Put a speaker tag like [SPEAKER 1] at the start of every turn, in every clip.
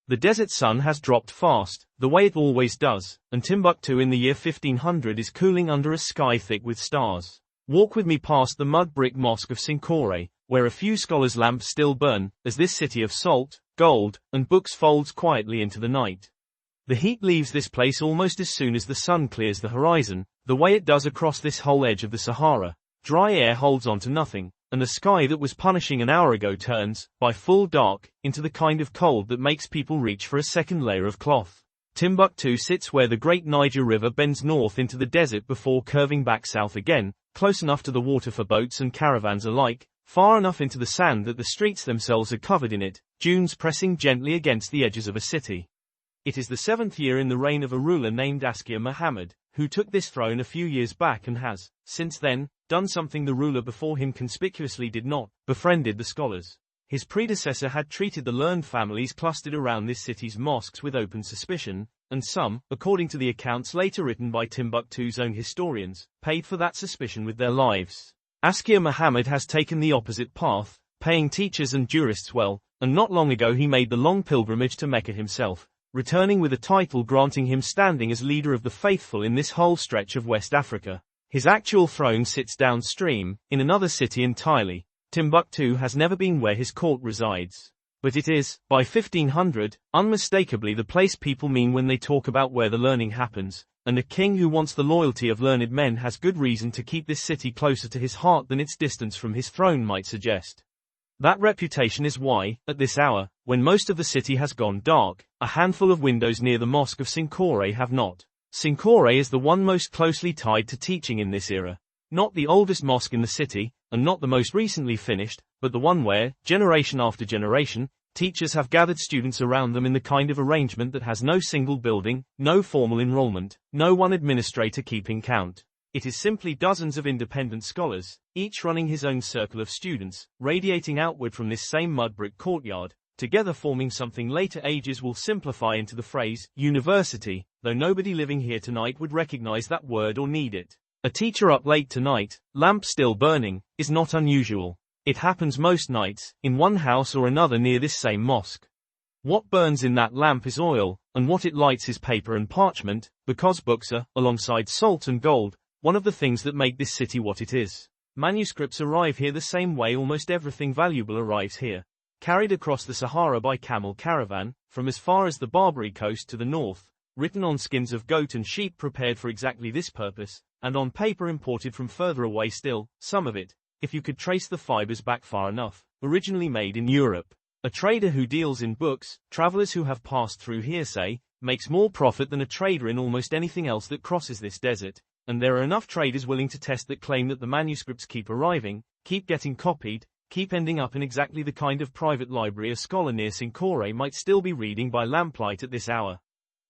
[SPEAKER 1] The desert sun has dropped fast, the way it always does, and Timbuktu in the year 1500 is cooling under a sky thick with stars. Walk with me past the mud brick mosque of Sankore, where a few scholars' lamps still burn, as this city of salt, gold, and books folds quietly into the night. The heat leaves this place almost as soon as the sun clears the horizon, the way it does across this whole edge of the Sahara. Dry air holds on to nothing, and the sky that was punishing an hour ago turns, by full dark, into the kind of cold that makes people reach for a second layer of cloth. Timbuktu sits where the great Niger River bends north into the desert before curving back south again, close enough to the water for boats and caravans alike, far enough into the sand that the streets themselves are covered in it, dunes pressing gently against the edges of a city. It is the 7th year in the reign of a ruler named Askia Muhammad, who took this throne a few years back and has, since then, done something the ruler before him conspicuously did not: befriended the scholars. His predecessor had treated the learned families clustered around this city's mosques with open suspicion, and some, according to the accounts later written by Timbuktu's own historians, paid for that suspicion with their lives. Askia Muhammad has taken the opposite path, paying teachers and jurists well, and not long ago he made the long pilgrimage to Mecca himself, returning with a title granting him standing as leader of the faithful in this whole stretch of West Africa. His actual throne sits downstream, in another city entirely. Timbuktu has never been where his court resides. But it is, by 1500, unmistakably the place people mean when they talk about where the learning happens, and a king who wants the loyalty of learned men has good reason to keep this city closer to his heart than its distance from his throne might suggest. That reputation is why, at this hour, when most of the city has gone dark, a handful of windows near the mosque of Sankore have not. Sankore is the one most closely tied to teaching in this era. Not the oldest mosque in the city, and not the most recently finished, but the one where, generation after generation, teachers have gathered students around them in the kind of arrangement that has no single building, no formal enrollment, no one administrator keeping count. It is simply dozens of independent scholars, each running his own circle of students, radiating outward from this same mud brick courtyard, together forming something later ages will simplify into the phrase, university, though nobody living here tonight would recognize that word or need it. A teacher up late tonight, lamp still burning, is not unusual. It happens most nights, in one house or another near this same mosque. What burns in that lamp is oil, and what it lights is paper and parchment, because books are, alongside salt and gold, one of the things that make this city what it is. Manuscripts arrive here the same way almost everything valuable arrives here. Carried across the Sahara by camel caravan, from as far as the Barbary coast to the north, written on skins of goat and sheep prepared for exactly this purpose, and on paper imported from further away still, some of it, if you could trace the fibers back far enough, originally made in Europe. A trader who deals in books, travelers who have passed through here say, makes more profit than a trader in almost anything else that crosses this desert, and there are enough traders willing to test that claim that the manuscripts keep arriving, keep getting copied, keep ending up in exactly the kind of private library a scholar near Sankore might still be reading by lamplight at this hour.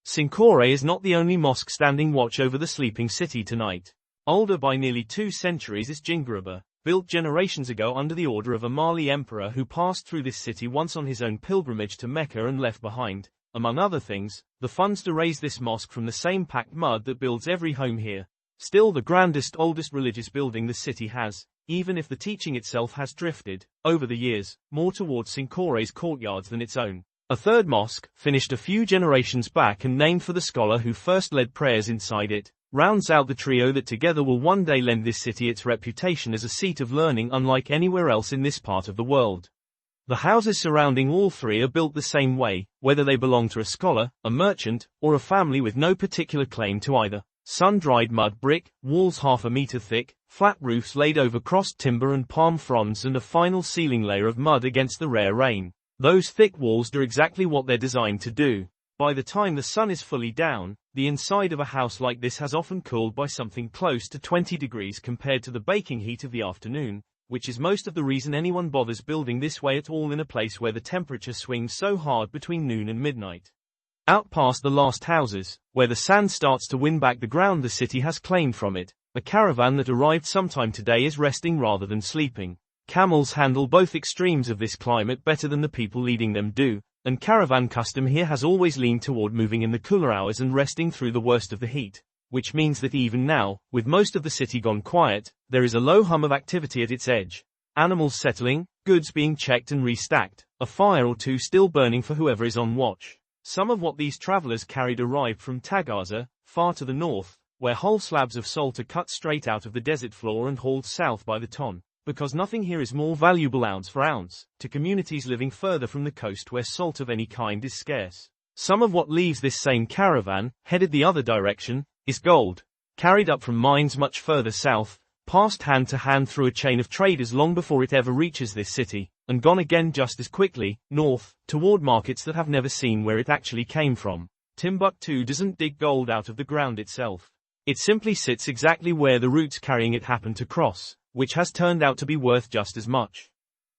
[SPEAKER 1] Sankore is not the only mosque standing watch over the sleeping city tonight. Older by nearly 2 centuries is Wangara, built generations ago under the order of a Mali emperor who passed through this city once on his own pilgrimage to Mecca and left behind, among other things, the funds to raise this mosque from the same packed mud that builds every home here. Still the grandest, oldest religious building the city has, even if the teaching itself has drifted, over the years, more towards Sankore's courtyards than its own. A third mosque, finished a few generations back and named for the scholar who first led prayers inside it, rounds out the trio that together will one day lend this city its reputation as a seat of learning unlike anywhere else in this part of the world. The houses surrounding all three are built the same way, whether they belong to a scholar, a merchant, or a family with no particular claim to either. Sun-dried mud brick, walls half a meter thick, flat roofs laid over crossed timber and palm fronds and a final ceiling layer of mud against the rare rain. Those thick walls do exactly what they're designed to do. By the time the sun is fully down, the inside of a house like this has often cooled by something close to 20 degrees compared to the baking heat of the afternoon, which is most of the reason anyone bothers building this way at all in a place where the temperature swings so hard between noon and midnight. Out past the last houses, where the sand starts to win back the ground the city has claimed from it, a caravan that arrived sometime today is resting rather than sleeping. Camels handle both extremes of this climate better than the people leading them do, and caravan custom here has always leaned toward moving in the cooler hours and resting through the worst of the heat, which means that even now, with most of the city gone quiet, there is a low hum of activity at its edge. Animals settling, goods being checked and restacked, a fire or two still burning for whoever is on watch. Some of what these travelers carried arrived from Tagaza, far to the north, where whole slabs of salt are cut straight out of the desert floor and hauled south by the ton, because nothing here is more valuable ounce for ounce, to communities living further from the coast where salt of any kind is scarce. Some of what leaves this same caravan, headed the other direction, is gold, carried up from mines much further south, passed hand to hand through a chain of traders long before it ever reaches this city, and gone again just as quickly, north, toward markets that have never seen where it actually came from. Timbuktu doesn't dig gold out of the ground itself. It simply sits exactly where the routes carrying it happen to cross, which has turned out to be worth just as much.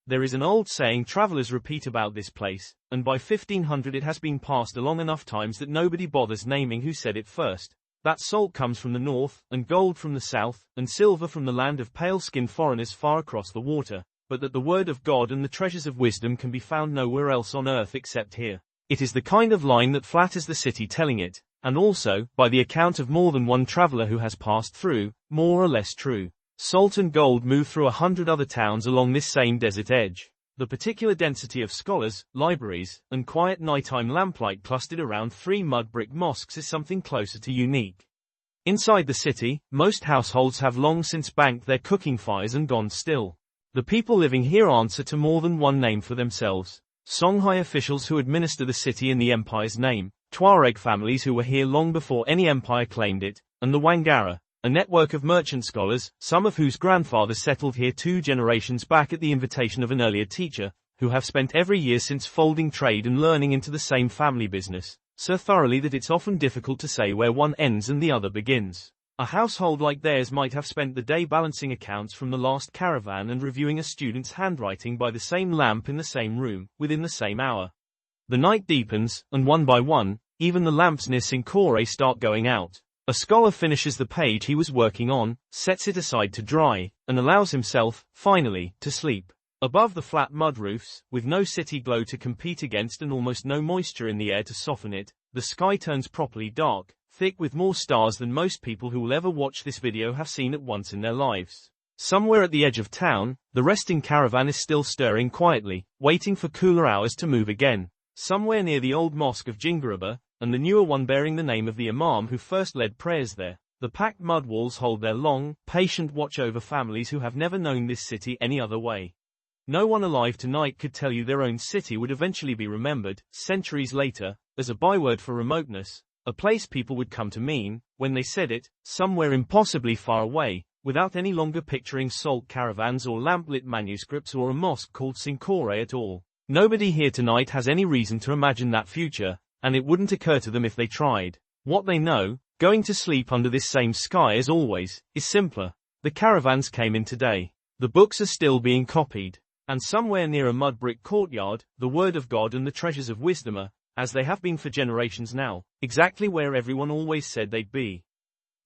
[SPEAKER 1] There is an old saying travelers repeat about this place, and by 1500 it has been passed along enough times that nobody bothers naming who said it first. That salt comes from the north, and gold from the south, and silver from the land of pale-skinned foreigners far across the water, but that the word of God and the treasures of wisdom can be found nowhere else on earth except here. It is the kind of line that flatters the city telling it, and also, by the account of more than one traveler who has passed through, more or less true. Salt and gold move through 100 other towns along this same desert edge. The particular density of scholars, libraries, and quiet nighttime lamplight clustered around 3 mud brick mosques is something closer to unique. Inside the city, most households have long since banked their cooking fires and gone still. The people living here answer to more than one name for themselves. Songhai officials who administer the city in the empire's name, Tuareg families who were here long before any empire claimed it, and the Wangara, a network of merchant scholars, some of whose grandfathers settled here 2 generations back at the invitation of an earlier teacher, who have spent every year since folding trade and learning into the same family business, so thoroughly that it's often difficult to say where one ends and the other begins. A household like theirs might have spent the day balancing accounts from the last caravan and reviewing a student's handwriting by the same lamp in the same room, within the same hour. The night deepens, and one by one, even the lamps near Sankore start going out. A scholar finishes the page he was working on, sets it aside to dry, and allows himself, finally, to sleep. Above the flat mud roofs, with no city glow to compete against and almost no moisture in the air to soften it, the sky turns properly dark, thick with more stars than most people who will ever watch this video have seen at once in their lives. Somewhere at the edge of town, the resting caravan is still stirring quietly, waiting for cooler hours to move again. Somewhere near the old mosque of Wangara, and the newer one bearing the name of the imam who first led prayers there, the packed mud walls hold their long, patient watch over families who have never known this city any other way. No one alive tonight could tell you their own city would eventually be remembered, centuries later, as a byword for remoteness, a place people would come to mean, when they said it, somewhere impossibly far away, without any longer picturing salt caravans or lamplit manuscripts or a mosque called Sankore at all. Nobody here tonight has any reason to imagine that future, and it wouldn't occur to them if they tried. What they know, going to sleep under this same sky as always, is simpler. The caravans came in today. The books are still being copied. And somewhere near a mud brick courtyard, the word of God and the treasures of wisdom are, as they have been for generations now, exactly where everyone always said they'd be.